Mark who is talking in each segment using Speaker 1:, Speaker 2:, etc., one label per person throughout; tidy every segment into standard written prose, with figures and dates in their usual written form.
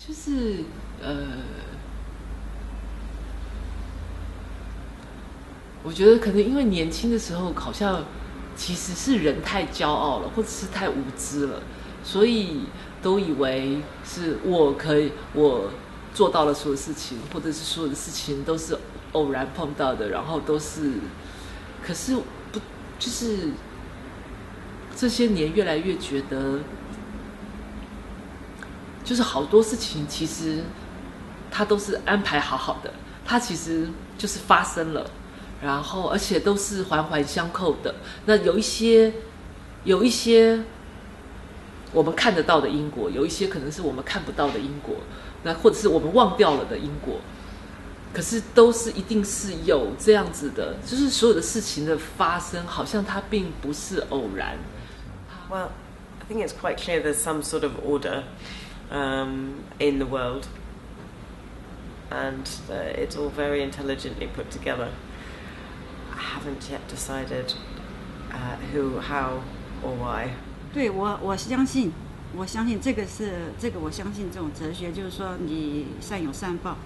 Speaker 1: 就是我觉得可能因为年轻的时候好像其实是人太骄傲了，或者是太无知了，所以都以为是我做到了所有事情，或者是所有的事情都是偶然碰到的，然后都是，可是不就是这些年越来越觉得，就是好多事情其实它都是安排好好的，它其实就是发生了。然后，而且都是环环相扣的。那有一些我们看得到的因果，有一些可能是我们看不到的因果，那或者是我们忘掉了的因果。可是都是一定是有这样子的，就是所有的事情的发生，好像它并不是偶然。
Speaker 2: Well, I think it's quite clear there's some sort of order in the world, and it's all very intelligently put together.I haven't yet decided who, how, or why.
Speaker 3: 对，我相信这个我相信这种哲学，就是说你善有善报，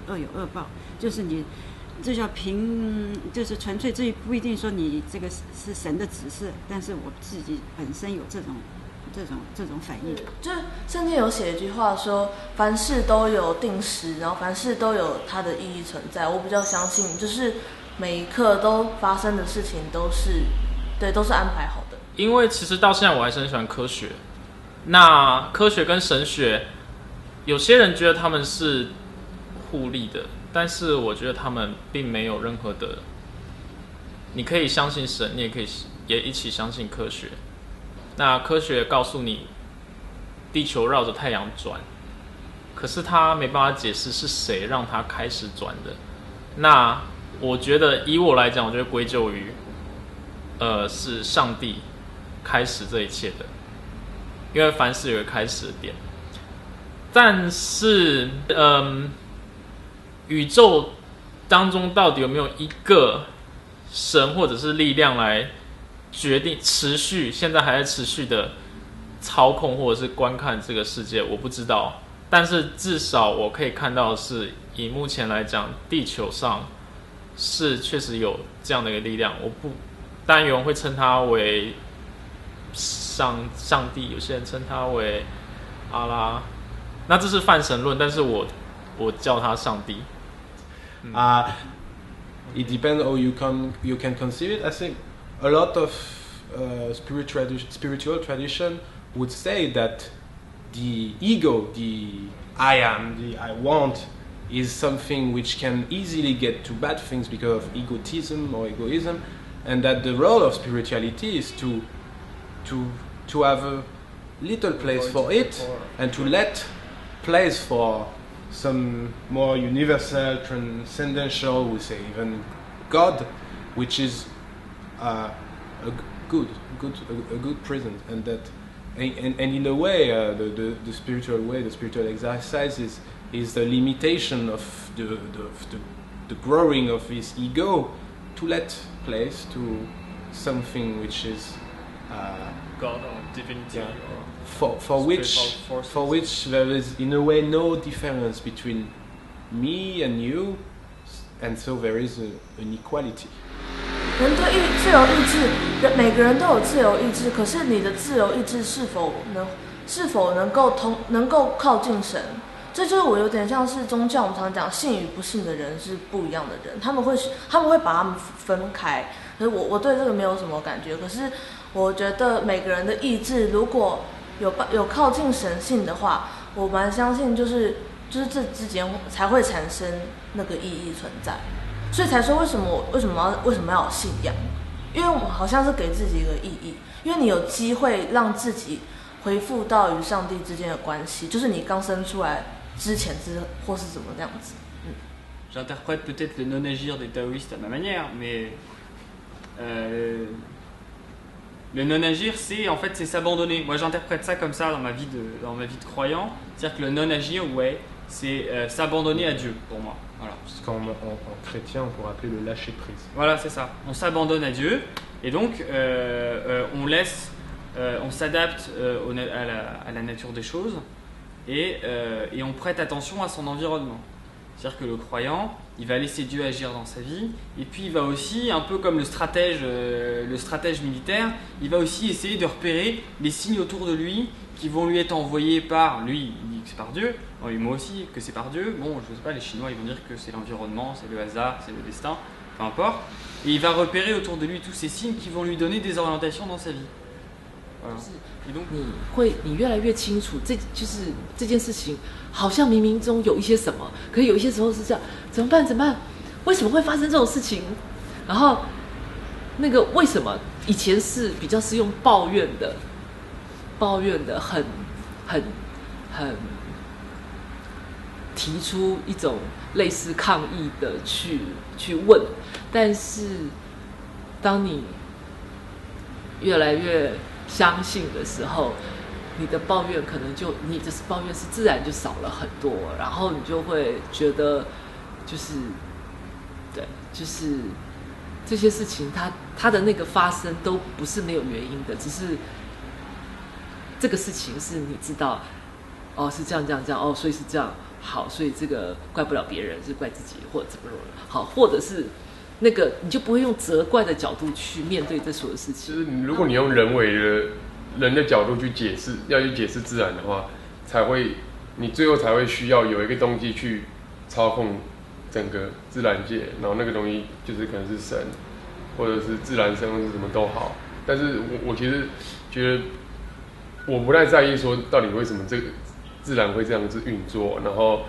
Speaker 3: 恶有恶报，就是你这叫就是纯粹，这不一定说你这个是神的指示，但是我自己本身有这种反应。
Speaker 4: 就是圣经有写一句话说，凡事都有定时，然后凡事都有它的意义存在。我比较相信，就是每一刻都发生的事情都是安排好的。
Speaker 5: 因为其实到现在我还是很喜欢科学，那科学跟神学，有些人觉得他们是互利的，但是我觉得他们并没有任何的。你可以相信神，你也可以也一起相信科学。那科学告诉你，地球绕着太阳转，可是它没办法解释是谁让它开始转的。那我觉得以我来讲，我觉得归咎于，是上帝开始这一切的，因为凡事有个开始的点。但是，宇宙当中到底有没有一个神或者是力量来决定现在还在持续的操控或者是观看这个世界？我不知道，但是至少我可以看到的是，以目前来讲，地球上是确实有这样的一个力量。当然有人会称它为上帝，有些人称它为阿拉，那这是泛神论，但是我叫它上帝。
Speaker 6: It depends how you can conceive it. I think a lot of spiritual tradition would say that the ego, the I am, the I want, is something which can easily get to bad things because of egotism or egoism, and that the role of spirituality is to have a little place for it and to let place for some more universal, transcendental, we say even God, which is a good presence, and that, and in a way, the spiritual way, the spiritual exercise is the limitation of the growing of his ego to let place to something which is
Speaker 5: God or divinity,
Speaker 6: yeah,
Speaker 5: or
Speaker 6: for which there is in a way no difference between me and you, and so there is an equality.
Speaker 4: 人对自由意志，每个人都有自由意志，可是你的自由意志是否能够靠近神？这就是我有点像是宗教，我们常讲信与不信的人是不一样的人，他们会把他们分开。可是我对这个没有什么感觉，可是我觉得每个人的意志如果有靠近神性的话，我蛮相信就是这之间才会产生那个意义存在，所以才说为什么要有信仰？因为我们好像是给自己一个意义，因为你有机会让自己恢复到与上帝之间的关系，就是你刚生出来之前或是怎么这样子。
Speaker 7: J'interprète peut-être le non-agir des taoïstes à ma manière, mais le non-agir, c'est s'abandonner. Moi, j'interprète ça comme ça dans ma vie de croyant, c'est-à-dire que le non-agir, ouais, c'est s'abandonner à Dieu pour moi. Voilà.
Speaker 6: Ce qu'en chrétien on pourrait appeler le lâcher prise.
Speaker 7: Voilà, c'est ça. On s'abandonne à Dieu et donc on laisse, on s'adapte à la nature des choses et on prête attention à son environnement. C'est-à-dire que le croyant, il va laisser Dieu agir dans sa vie, et puis il va aussi, un peu comme le stratège militaire, il va aussi essayer de repérer les signes autour de lui qui vont lui être envoyés par, lui, il dit que c'est par Dieu, et moi aussi que c'est par Dieu, bon, je sais pas, les Chinois, ils vont dire que c'est l'environnement, c'est le hasard, c'est le destin, peu importe, et il va repérer autour de lui tous ces signes qui vont lui donner des orientations dans sa vie. Voilà. Et donc,
Speaker 1: 你越来越清楚，就是这件事情，好像冥冥中有一些什么，可是有一些时候是这样，怎么办？怎么办？为什么会发生这种事情？然后那个为什么以前是比较是用抱怨的，很提出一种类似抗议的去问，但是当你越来越相信的时候，你的抱怨可能就你的抱怨是自然就少了很多，然后你就会觉得就是对，就是这些事情它的那个发生都不是没有原因的，只是这个事情是你知道哦是这样哦，所以是这样好，所以这个怪不了别人，是怪自己或者怎么好，或者是那个你就不会用责怪的角度去面对这所有事情。
Speaker 6: 就是如果你用人的角度去解释，要去解释自然的话，你最后才会需要有一个东西去操控整个自然界，然后那个东西就是可能是神，或者是自然生物是什么都好。但是我其实觉得我不太在意说到底为什么这个自然会这样子运作，然后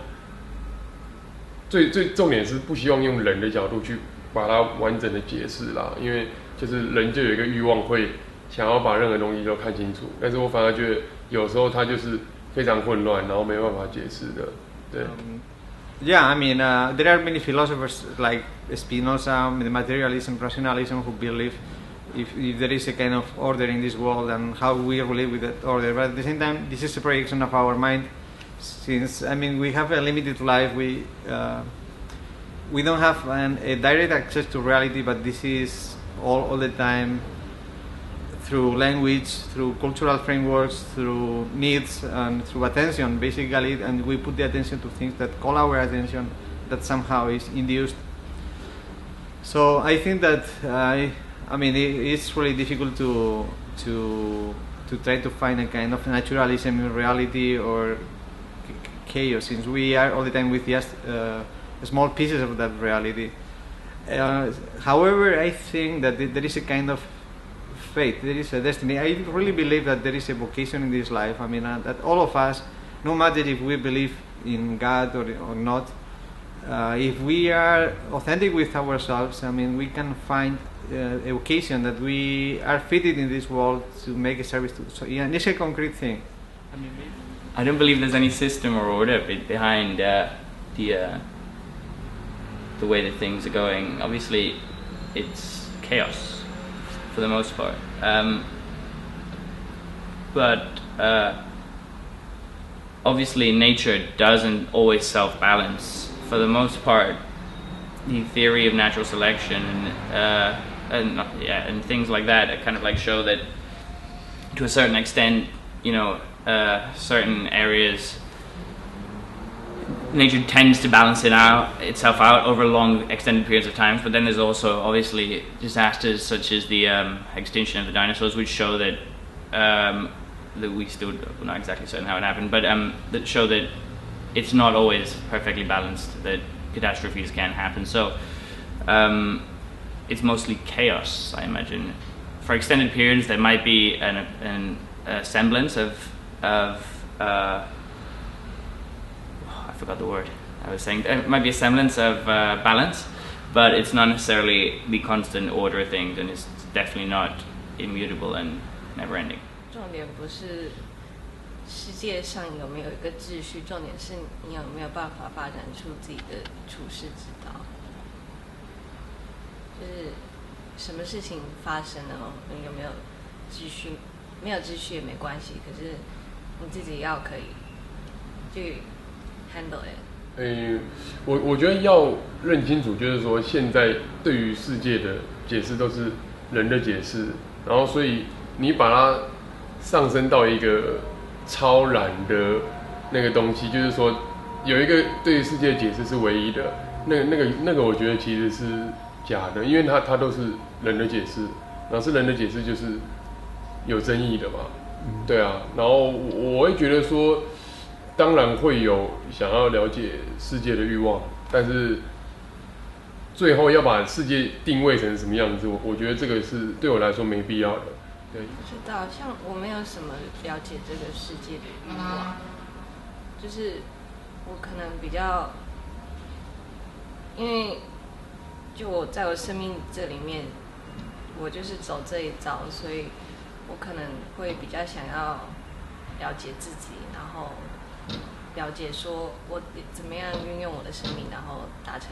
Speaker 6: 最重点是不希望用人的角度去把它完整的解释啦，因为就是人就有一个欲望会想要把任何东西都看清楚，但是我反而觉得有时候它就是非常混乱，然后没办法解释的。对。
Speaker 8: Yeah, I mean, there are many philosophers like Spinoza, the materialism, rationalism, who believe if there is a kind of order in this world and how we relate with that order. But at the same time, this is a projection of our mind. Since, I mean, we have a limited life, we don't have a direct access to reality, but this is all the time through language, through cultural frameworks, through needs, and through attention, basically, and we put the attention to things that call our attention, that somehow is induced. So I think that I mean it's really difficult to try to find a kind of naturalism in reality or chaos, since we are all the time with just small pieces of that reality. However, I think that there is a kind of fate, there is a destiny. I really believe that there is a vocation in this life. I mean, that all of us, no matter if we believe in God or not, if we are authentic with ourselves, I mean, we can find a vocation that we are fitted in this world to make a service to. So, yeah, it's a concrete thing.
Speaker 9: I don't believe there's any system or order behind the way that things are going. Obviously, it's chaos for the most part, but obviously nature doesn't always self-balance. For the most part, the theory of natural selection and things like that kind of like show that to a certain extent, you know, certain areas nature tends to balance itself out over long extended periods of time, but then there's also obviously disasters such as the extinction of the dinosaurs, which show that that we still we're not exactly certain how it happened, but that show that it's not always perfectly balanced, that catastrophes can happen. So it's mostly chaos, I imagine. For extended periods there might be a semblance of I forgot the word I was saying. There might be a semblance of balance, but it's not necessarily the constant order of things, and it's definitely not immutable and never-ending.
Speaker 10: 重点不是世界上有没有一个秩序，重点是你有没有办法发展出自己的处世之道。就是什么事情发生了，你有没有秩序？没有秩序也没关系，可是你自己要可以去 handle it。
Speaker 6: 我觉得要认清楚，就是说现在对于世界的解释都是人的解释，然后所以你把它上升到一个超然的
Speaker 11: 那个东西，就是说有一个对世界的解释是唯一的，那个我觉得其实是假的，因为它都是人的解释，然后是人的解释就是有争议的嘛，对啊，然后我会觉得说，当然会有想要了解世界的欲望，但是最后要把世界定位成什么样子，我觉得这个是对我来说没必要的。对，
Speaker 10: 不知道，像我没有什么了解这个世界的欲望，就是我可能比较，因为就我在我生命这里面，我就是走这一招，所以我可能会比较想要了解自己，然后了解说我怎么样运用我的生命，然后达成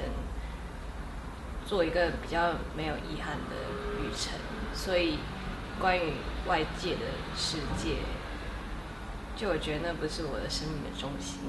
Speaker 10: 做一个比较没有遗憾的旅程。所以关于外界的世界，就我觉得那不是我的生命的中心。